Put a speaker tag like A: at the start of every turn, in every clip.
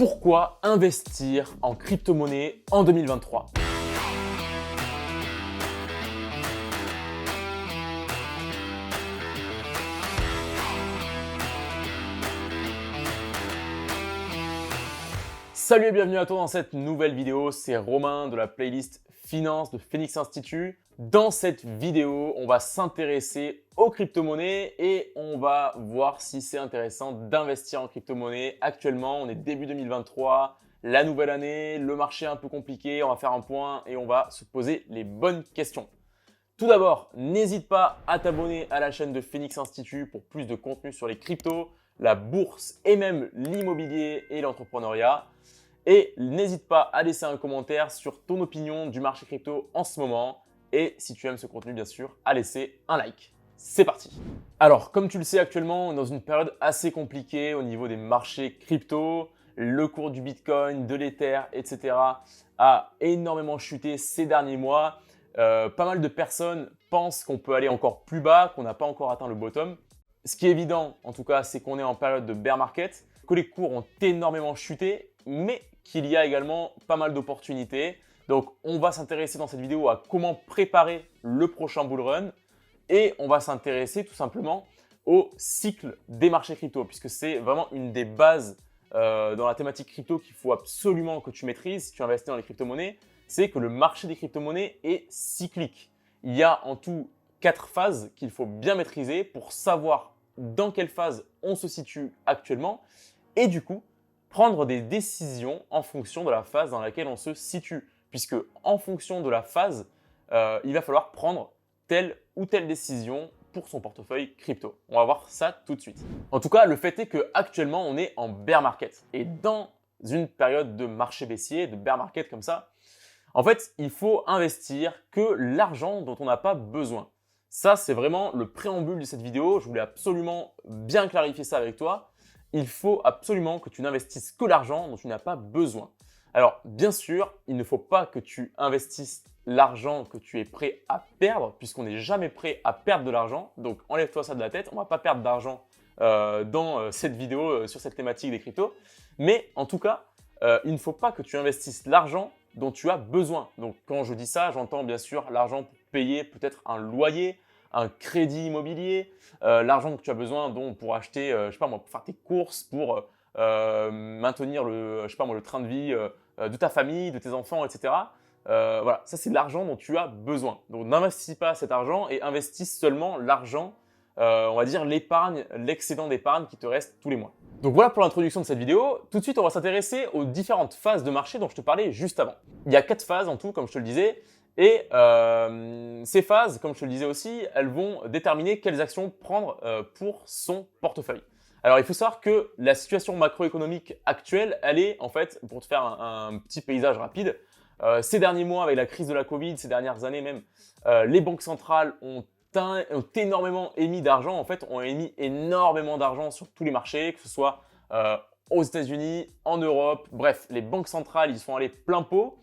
A: Pourquoi investir en crypto-monnaie en 2023? Salut et bienvenue à toi dans cette nouvelle vidéo, c'est Romain de la playlist Finance de Phoenix Institute. Dans cette vidéo, on va s'intéresser aux crypto-monnaies et on va voir si c'est intéressant d'investir en crypto-monnaie. Actuellement, on est début 2023, la nouvelle année, le marché est un peu compliqué, on va faire un point et on va se poser les bonnes questions. Tout d'abord, n'hésite pas à t'abonner à la chaîne de Phoenix Institute pour plus de contenu sur les cryptos, la bourse et même l'immobilier et l'entrepreneuriat. Et n'hésite pas à laisser un commentaire sur ton opinion du marché crypto en ce moment. Et si tu aimes ce contenu, bien sûr, à laisser un like. C'est parti. Alors, comme tu le sais actuellement, on est dans une période assez compliquée au niveau des marchés crypto. Le cours du Bitcoin, de l'Ether, etc. a énormément chuté ces derniers mois. Pas mal de personnes pensent qu'on peut aller encore plus bas, qu'on n'a pas encore atteint le bottom. Ce qui est évident, en tout cas, c'est qu'on est en période de bear market, que les cours ont énormément chuté, mais qu'il y a également pas mal d'opportunités. Donc, on va s'intéresser dans cette vidéo à comment préparer le prochain bull run et on va s'intéresser tout simplement au cycle des marchés crypto puisque c'est vraiment une des bases dans la thématique crypto qu'il faut absolument que tu maîtrises si tu investis dans les crypto-monnaies, c'est que le marché des crypto-monnaies est cyclique. Il y a en tout 4 phases qu'il faut bien maîtriser pour savoir dans quelle phase on se situe actuellement et du coup, prendre des décisions en fonction de la phase dans laquelle on se situe. Puisque en fonction de la phase, il va falloir prendre telle ou telle décision pour son portefeuille crypto. On va voir ça tout de suite. En tout cas, le fait est qu'actuellement, on est en bear market. Et dans une période de marché baissier, de bear market comme ça, en fait, il faut investir que l'argent dont on n'a pas besoin. Ça, c'est vraiment le préambule de cette vidéo. Je voulais absolument bien clarifier ça avec toi. Il faut absolument que tu n'investisses que l'argent dont tu n'as pas besoin. Alors, bien sûr, il ne faut pas que tu investisses l'argent que tu es prêt à perdre, puisqu'on n'est jamais prêt à perdre de l'argent. Donc, enlève-toi ça de la tête. On ne va pas perdre d'argent dans cette vidéo sur cette thématique des cryptos. Mais en tout cas, il ne faut pas que tu investisses l'argent dont tu as besoin. Donc, quand je dis ça, j'entends bien sûr l'argent pour payer peut-être un loyer, un crédit immobilier, l'argent que tu as besoin pour acheter, je sais pas moi, pour faire tes courses, pour maintenir le, je sais pas moi, le train de vie de ta famille, de tes enfants, etc. Voilà, ça c'est l'argent dont tu as besoin. Donc n'investis pas cet argent et investis seulement l'argent, on va dire l'épargne, l'excédent d'épargne qui te reste tous les mois. Donc voilà pour l'introduction de cette vidéo. Tout de suite, on va s'intéresser aux différentes phases de marché dont je te parlais juste avant. Il y a 4 phases en tout, comme je te le disais. Et ces phases, comme je te le disais aussi, elles vont déterminer quelles actions prendre pour son portefeuille. Alors, il faut savoir que la situation macroéconomique actuelle, elle est en fait, pour te faire un petit paysage rapide, ces derniers mois avec la crise de la Covid, ces dernières années même, les banques centrales ont énormément émis d'argent, en fait, ont émis énormément d'argent sur tous les marchés, que ce soit aux États-Unis, en Europe, bref, les banques centrales, ils sont allés plein pot.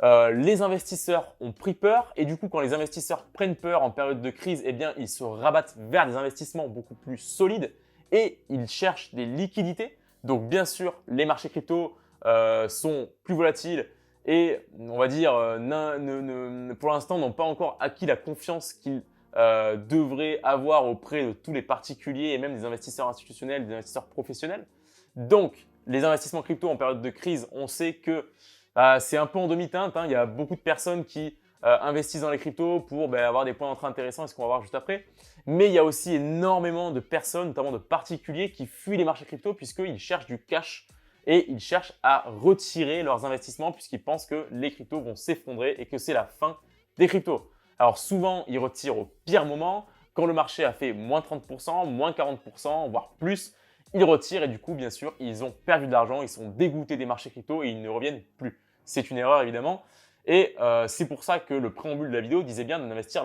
A: Les investisseurs ont pris peur et du coup, quand les investisseurs prennent peur en période de crise, eh bien, ils se rabattent vers des investissements beaucoup plus solides et ils cherchent des liquidités. Donc, bien sûr, les marchés crypto sont plus volatiles et on va dire, pour l'instant, n'ont pas encore acquis la confiance qu'ils devraient avoir auprès de tous les particuliers et même des investisseurs institutionnels, des investisseurs professionnels. Donc, les investissements crypto en période de crise, on sait que c'est un peu en demi-teinte, hein. Il y a beaucoup de personnes qui investissent dans les cryptos pour avoir des points d'entrée intéressants, ce qu'on va voir juste après. Mais il y a aussi énormément de personnes, notamment de particuliers, qui fuient les marchés crypto puisqu'ils cherchent du cash et ils cherchent à retirer leurs investissements puisqu'ils pensent que les cryptos vont s'effondrer et que c'est la fin des cryptos. Alors souvent, ils retirent au pire moment, quand le marché a fait moins 30%, moins 40%, voire plus. Ils retirent et du coup, bien sûr, ils ont perdu de l'argent, ils sont dégoûtés des marchés crypto et ils ne reviennent plus. C'est une erreur évidemment et c'est pour ça que le préambule de la vidéo disait bien de n'investir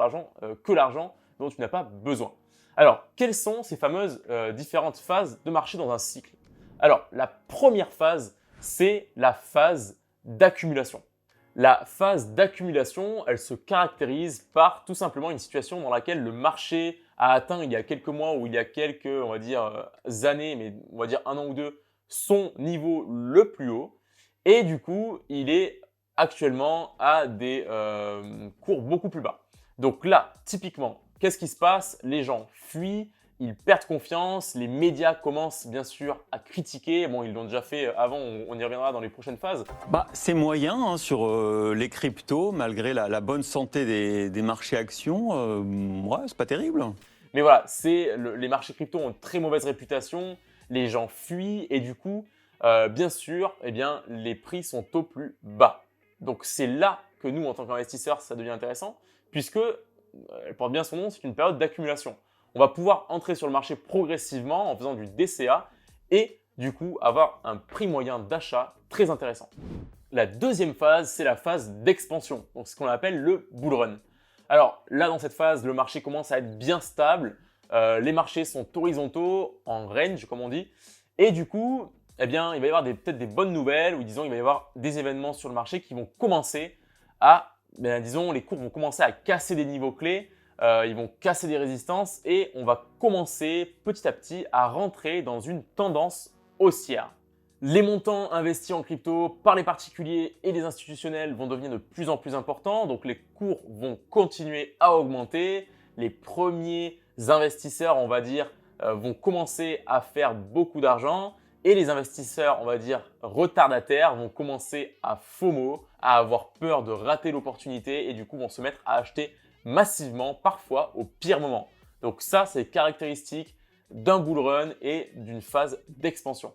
A: que l'argent dont tu n'as pas besoin. Alors, quelles sont ces fameuses différentes phases de marché dans un cycle? Alors, la première phase, c'est la phase d'accumulation. La phase d'accumulation, elle se caractérise par tout simplement une situation dans laquelle le marché a atteint il y a quelques mois ou il y a quelques, on va dire, années, mais on va dire un an ou deux, son niveau le plus haut et du coup, il est actuellement à des cours beaucoup plus bas. Donc là, typiquement, qu'est-ce qui se passe? Les gens fuient, ils perdent confiance, les médias commencent bien sûr à critiquer. Bon, ils l'ont déjà fait avant, on y reviendra dans les prochaines phases.
B: C'est moyen hein, sur les cryptos, malgré la bonne santé des marchés actions. Ouais, c'est pas terrible.
A: Mais voilà, les marchés crypto ont une très mauvaise réputation, les gens fuient et du coup, bien sûr, eh bien, les prix sont au plus bas. Donc c'est là que nous, en tant qu'investisseurs, ça devient intéressant puisque, elle porte bien son nom, c'est une période d'accumulation. On va pouvoir entrer sur le marché progressivement en faisant du DCA et du coup avoir un prix moyen d'achat très intéressant. La deuxième phase, c'est la phase d'expansion, donc ce qu'on appelle le bull run. Alors là, dans cette phase, le marché commence à être bien stable. Les marchés sont horizontaux, en range, comme on dit. Et du coup, eh bien, il va y avoir peut-être des bonnes nouvelles ou disons, il va y avoir des événements sur le marché qui vont commencer à, disons, les cours vont commencer à casser des niveaux clés. Ils vont casser des résistances et on va commencer petit à petit à rentrer dans une tendance haussière. Les montants investis en crypto par les particuliers et les institutionnels vont devenir de plus en plus importants, donc les cours vont continuer à augmenter. Les premiers investisseurs, on va dire, vont commencer à faire beaucoup d'argent et les investisseurs, on va dire, retardataires vont commencer à FOMO, à avoir peur de rater l'opportunité et du coup vont se mettre à acheter massivement, parfois au pire moment. Donc ça, c'est caractéristique d'un bull run et d'une phase d'expansion.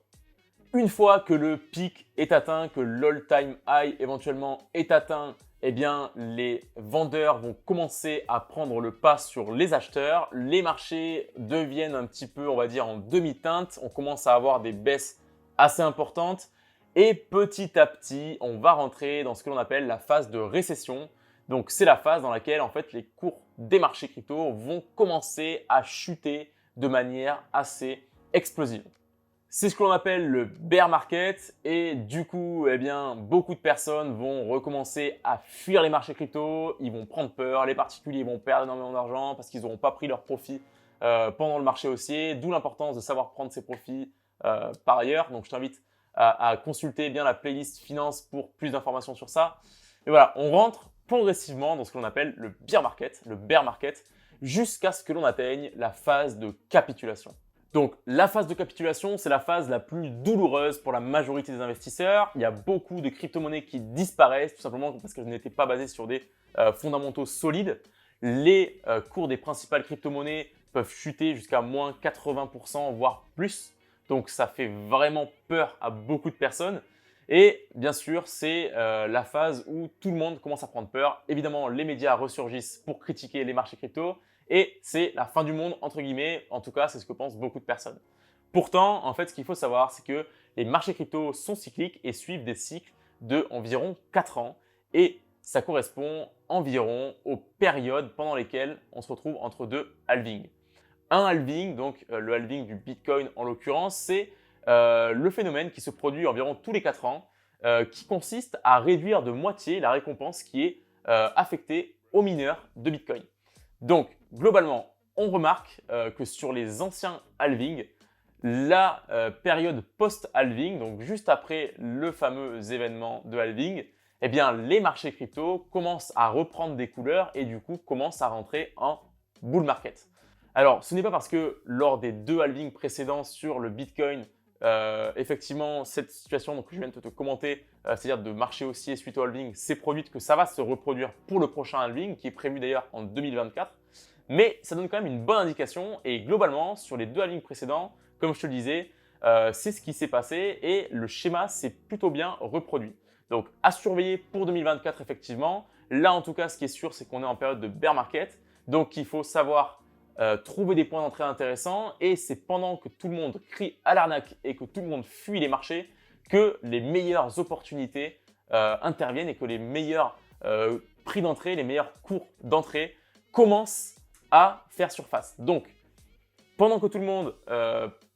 A: Une fois que le pic est atteint, que l'all-time high éventuellement est atteint, eh bien les vendeurs vont commencer à prendre le pas sur les acheteurs. Les marchés deviennent un petit peu, on va dire, en demi-teinte. On commence à avoir des baisses assez importantes. Et petit à petit, on va rentrer dans ce que l'on appelle la phase de récession. Donc c'est la phase dans laquelle en fait les cours des marchés crypto vont commencer à chuter de manière assez explosive. C'est ce que l'on appelle le bear market et du coup, eh bien, beaucoup de personnes vont recommencer à fuir les marchés crypto, ils vont prendre peur, les particuliers vont perdre énormément d'argent parce qu'ils n'auront pas pris leurs profits pendant le marché haussier, d'où l'importance de savoir prendre ses profits par ailleurs. Donc, je t'invite à consulter bien la playlist finance pour plus d'informations sur ça. Et voilà, on rentre progressivement dans ce que l'on appelle le bear market, jusqu'à ce que l'on atteigne la phase de capitulation. Donc la phase de capitulation, c'est la phase la plus douloureuse pour la majorité des investisseurs. Il y a beaucoup de crypto-monnaies qui disparaissent tout simplement parce qu'elles n'étaient pas basées sur des fondamentaux solides. Les cours des principales crypto-monnaies peuvent chuter jusqu'à moins 80%, voire plus. Donc ça fait vraiment peur à beaucoup de personnes. Et bien sûr, c'est la phase où tout le monde commence à prendre peur. Évidemment, les médias ressurgissent pour critiquer les marchés crypto. Et c'est la fin du monde, entre guillemets. En tout cas, c'est ce que pensent beaucoup de personnes. Pourtant, en fait, ce qu'il faut savoir, c'est que les marchés crypto sont cycliques et suivent des cycles de environ 4 ans. Et ça correspond environ aux périodes pendant lesquelles on se retrouve entre deux halvings. Un halving, donc le halving du Bitcoin en l'occurrence, c'est le phénomène qui se produit environ tous les 4 ans, qui consiste à réduire de moitié la récompense qui est affectée aux mineurs de Bitcoin. Donc, globalement, on remarque que sur les anciens halvings, la période post-halving, donc juste après le fameux événement de halving, eh bien, les marchés crypto commencent à reprendre des couleurs et du coup commencent à rentrer en bull market. Alors, ce n'est pas parce que lors des 2 halvings précédents sur le Bitcoin, effectivement, cette situation que je viens de te commenter, c'est-à-dire de marché haussier suite au halving, s'est produite que ça va se reproduire pour le prochain halving, qui est prévu d'ailleurs en 2024. Mais ça donne quand même une bonne indication et globalement, sur les 2 halvings précédents, comme je te le disais, c'est ce qui s'est passé et le schéma s'est plutôt bien reproduit. Donc, à surveiller pour 2024 effectivement. Là, en tout cas, ce qui est sûr, c'est qu'on est en période de bear market. Donc, il faut savoir trouver des points d'entrée intéressants et c'est pendant que tout le monde crie à l'arnaque et que tout le monde fuit les marchés que les meilleures opportunités interviennent et que les meilleurs prix d'entrée, les meilleurs cours d'entrée commencent à faire surface. Donc, pendant que tout le monde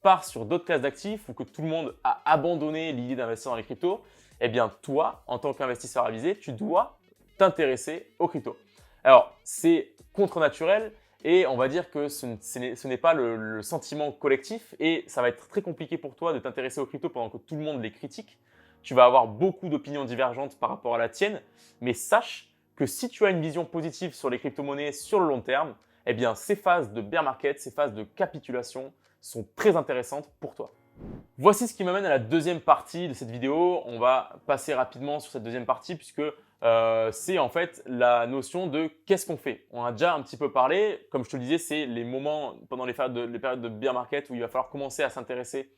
A: part sur d'autres classes d'actifs ou que tout le monde a abandonné l'idée d'investir dans les cryptos, eh bien toi, en tant qu'investisseur avisé, tu dois t'intéresser aux cryptos. Alors, c'est contre-naturel, Et on va dire que ce n'est pas le sentiment collectif et ça va être très compliqué pour toi de t'intéresser aux cryptos pendant que tout le monde les critique. Tu vas avoir beaucoup d'opinions divergentes par rapport à la tienne, mais sache que si tu as une vision positive sur les crypto-monnaies sur le long terme, eh bien ces phases de bear market, ces phases de capitulation sont très intéressantes pour toi. Voici ce qui m'amène à la deuxième partie de cette vidéo. On va passer rapidement sur cette deuxième partie puisque c'est en fait la notion de qu'est-ce qu'on fait. On a déjà un petit peu parlé. Comme je te le disais, c'est les moments pendant les périodes de bear market où il va falloir commencer à s'intéresser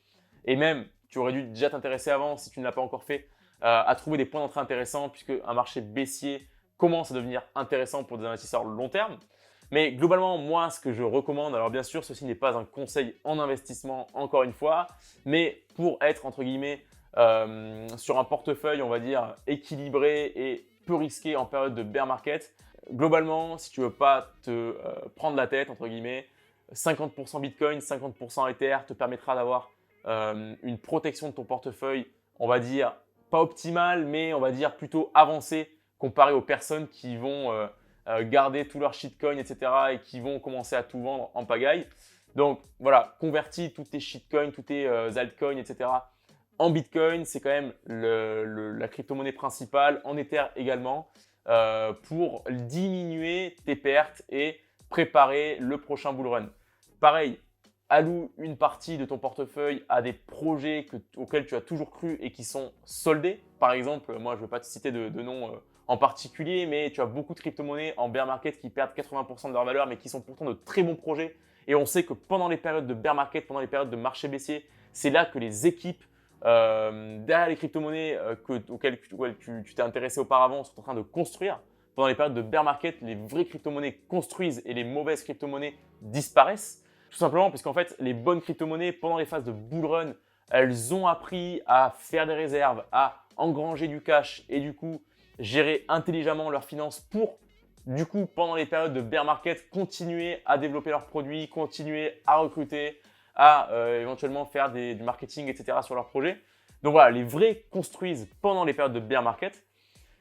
A: et même tu aurais dû déjà t'intéresser avant si tu ne l'as pas encore fait à trouver des points d'entrée intéressants puisque un marché baissier commence à devenir intéressant pour des investisseurs long terme. Mais globalement, moi, ce que je recommande, alors bien sûr, ceci n'est pas un conseil en investissement, encore une fois, mais pour être, entre guillemets, sur un portefeuille, on va dire, équilibré et peu risqué en période de bear market, globalement, si tu ne veux pas te prendre la tête, entre guillemets, 50% Bitcoin, 50% Ether te permettra d'avoir une protection de ton portefeuille, on va dire, pas optimale, mais on va dire plutôt avancée comparé aux personnes qui vont garder tous leurs shitcoins, etc. et qui vont commencer à tout vendre en pagaille. Donc voilà, convertis tous tes shitcoins, tous tes altcoins, etc. en Bitcoin, c'est quand même la crypto-monnaie principale, en Ether également, pour diminuer tes pertes et préparer le prochain bull run. Pareil, alloue une partie de ton portefeuille à des projets auxquels tu as toujours cru et qui sont soldés. Par exemple, moi je ne vais pas te citer de nom en particulier, mais tu as beaucoup de crypto-monnaies en bear market qui perdent 80% de leur valeur, mais qui sont pourtant de très bons projets. Et on sait que pendant les périodes de bear market, pendant les périodes de marché baissier, c'est là que les équipes derrière les crypto-monnaies auxquelles tu t'es intéressé auparavant sont en train de construire. Pendant les périodes de bear market, les vraies crypto-monnaies construisent et les mauvaises crypto-monnaies disparaissent. Tout simplement parce qu'en fait, les bonnes crypto-monnaies, pendant les phases de bull run, elles ont appris à faire des réserves, à engranger du cash et du coup, gérer intelligemment leurs finances pour, du coup, pendant les périodes de bear market, continuer à développer leurs produits, continuer à recruter, à éventuellement faire du marketing, etc. sur leurs projets. Donc voilà, les vrais construisent pendant les périodes de bear market.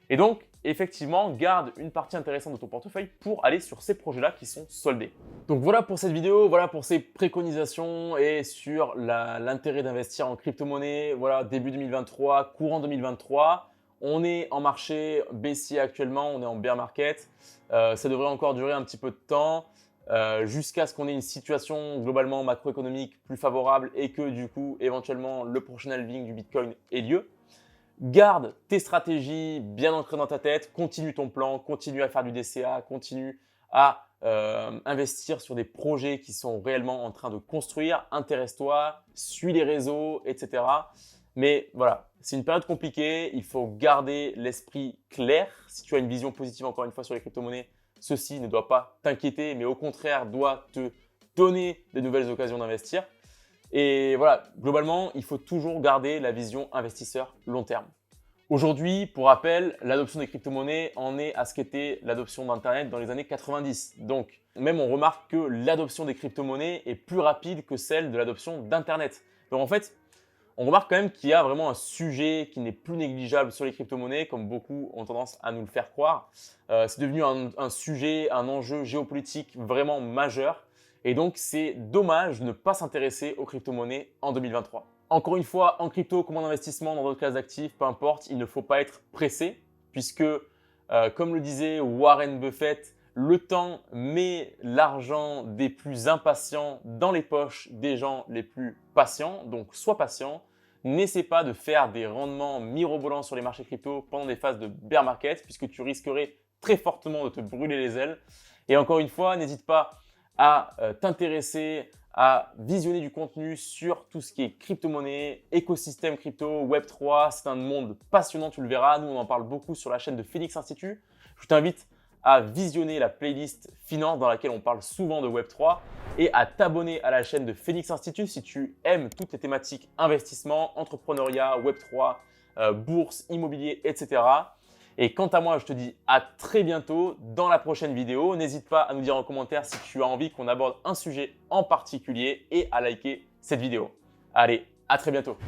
A: Et donc, effectivement, garde une partie intéressante de ton portefeuille pour aller sur ces projets-là qui sont soldés. Donc voilà pour cette vidéo, voilà pour ces préconisations et sur l'intérêt d'investir en crypto-monnaie. Voilà, début 2023, courant 2023. On est en marché baissier actuellement, on est en bear market. Ça devrait encore durer un petit peu de temps jusqu'à ce qu'on ait une situation globalement macroéconomique plus favorable et que du coup, éventuellement, le prochain halving du Bitcoin ait lieu. Garde tes stratégies bien ancrées dans ta tête, continue ton plan, continue à faire du DCA, continue à investir sur des projets qui sont réellement en train de construire. Intéresse-toi, suis les réseaux, etc. Mais voilà, c'est une période compliquée, il faut garder l'esprit clair. Si tu as une vision positive encore une fois sur les crypto-monnaies, ceci ne doit pas t'inquiéter, mais au contraire doit te donner de nouvelles occasions d'investir. Et voilà, globalement, il faut toujours garder la vision investisseur long terme. Aujourd'hui, pour rappel, l'adoption des crypto-monnaies en est à ce qu'était l'adoption d'Internet dans les années 90. Donc, même on remarque que l'adoption des crypto-monnaies est plus rapide que celle de l'adoption d'Internet. Donc en fait, on remarque quand même qu'il y a vraiment un sujet qui n'est plus négligeable sur les crypto-monnaies, comme beaucoup ont tendance à nous le faire croire. C'est devenu un sujet, un enjeu géopolitique vraiment majeur. Et donc, c'est dommage de ne pas s'intéresser aux crypto-monnaies en 2023. Encore une fois, en crypto comme en investissement, dans d'autres classes d'actifs, peu importe, il ne faut pas être pressé puisque, comme le disait Warren Buffett, le temps met l'argent des plus impatients dans les poches des gens les plus patients. Donc, sois patient. N'essaie pas de faire des rendements mirobolants sur les marchés crypto pendant des phases de bear market puisque tu risquerais très fortement de te brûler les ailes. Et encore une fois, n'hésite pas à t'intéresser, à visionner du contenu sur tout ce qui est crypto-monnaie, écosystème crypto, Web3. C'est un monde passionnant, tu le verras. Nous, on en parle beaucoup sur la chaîne de Phoenix Institute. Je t'invite à visionner la playlist Finance dans laquelle on parle souvent de Web3 et à t'abonner à la chaîne de Phoenix Institute si tu aimes toutes les thématiques investissement, entrepreneuriat, Web3, bourse, immobilier, etc. Et quant à moi, je te dis à très bientôt dans la prochaine vidéo. N'hésite pas à nous dire en commentaire si tu as envie qu'on aborde un sujet en particulier et à liker cette vidéo. Allez, à très bientôt.